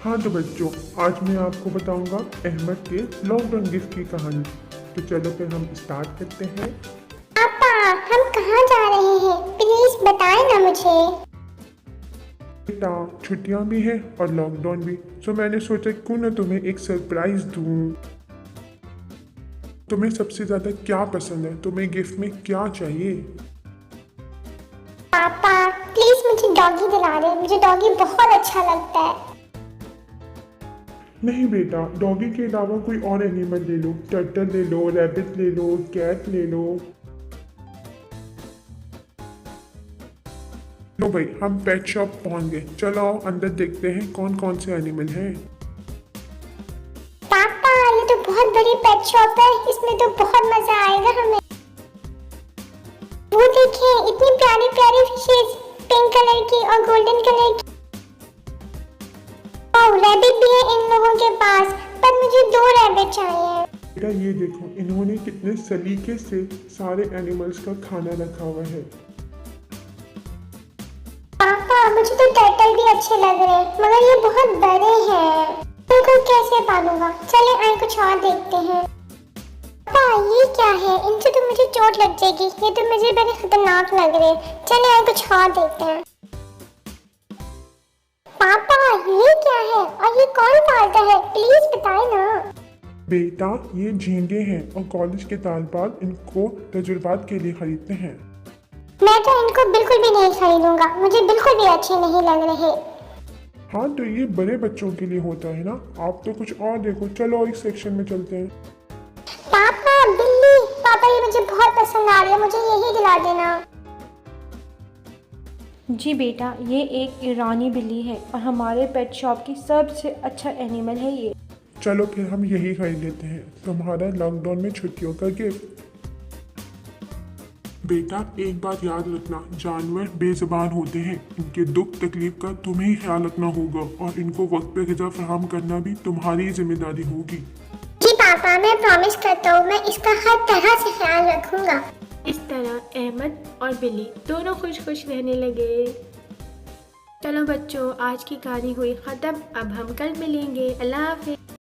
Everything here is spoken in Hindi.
हाँ तो बच्चों, आज मैं आपको बताऊंगा अहमद के लॉकडाउन गिफ्ट की कहानी। तो चलो फिर हम स्टार्ट करते हैं। पापा, हम कहाँ जा रहे हैं? प्लीज बताएं ना मुझे। बेटा, छुट्टियां भी हैं और लॉकडाउन भी, तो मैंने सोचा क्यों ना तुम्हें एक सरप्राइज दूं। तुम्हें सबसे ज्यादा क्या पसंद है? तुम्हें गिफ्ट में क्या चाहिए? पापा प्लीज मुझे डॉगी दिला दे, मुझे डॉगी बहुत अच्छा लगता है। नहीं बेटा, डॉगी के अलावा कोई और एनिमल ले लो। टर्टल ले लो, रैबिट ले लो, कैट ले लो। लो भाई, हम पेट शॉप पहुंच गए। चलो आओ अंदर देखते हैं कौन कौन से एनिमल हैं। पापा ये तो बहुत बड़ी पेट शॉप है, इसमें तो बहुत मजा आएगा हमें। वो देखिए, इतनी प्यारी प्यारी फिशेस, पिंक कलर की और गोल्डन कलर की। और रैबिट भी है इन लोगों के पास, पर मुझे 2 रैबिट चाहिए। बेटा ये देखो, इन्होंने कितने सलीके से सारे एनिमल्स का खाना रखा हुआ है। पापा मुझे तो टर्टल भी अच्छे लग रहे हैं, मगर ये बहुत बड़े हैं, इनको कैसे पालूंगा? चले आए कुछ और देखते हैं। पापा ये क्या है? इनसे तो मुझे चोट लग जाएगी, ये तो मुझे बड़े खतरनाक लग रहे हैं। चले आए कुछ और देखते हैं। पापा ये क्या है और ये कौन पालता है? प्लीज बताए ना। बेटा ये झींगे हैं और कॉलेज के तालबात इनको तजुर्बात के लिए खरीदते हैं। मैं तो इनको बिल्कुल भी नहीं खरीदूंगा, मुझे बिल्कुल भी अच्छे नहीं लग रहे। हाँ तो ये बड़े बच्चों के लिए होता है ना, आप तो कुछ और देखो। चलो और इस सेक्शन में चलते हैं। पापा बिल्ली, पापा ये मुझे बहुत पसंद आ रही है, मुझे यही दिला देना। जी बेटा, ये एक ईरानी बिल्ली है और हमारे पेट शॉप की सबसे अच्छा एनिमल है ये। चलो फिर हम यही खरीद लेते हैं, तुम्हारा लॉकडाउन में छुट्टियों का गिफ्ट। बेटा एक बात याद रखना, जानवर बेजुबान होते हैं, इनके दुख तकलीफ का तुम्हें ही ख्याल रखना होगा और इनको वक्त पे ग़िज़ा फराहम करना भी तुम्हारी जिम्मेदारी होगी। जी पापा, मैं प्रॉमिस करता हूँ, मैं इसका हर तरह से ख्याल रखूंगा। इस तरह अहमद और बिल्ली दोनों खुश खुश रहने लगे। चलो बच्चों, आज की कहानी हुई ख़त्म। अब हम कल मिलेंगे। अल्लाह हाफ़िज़।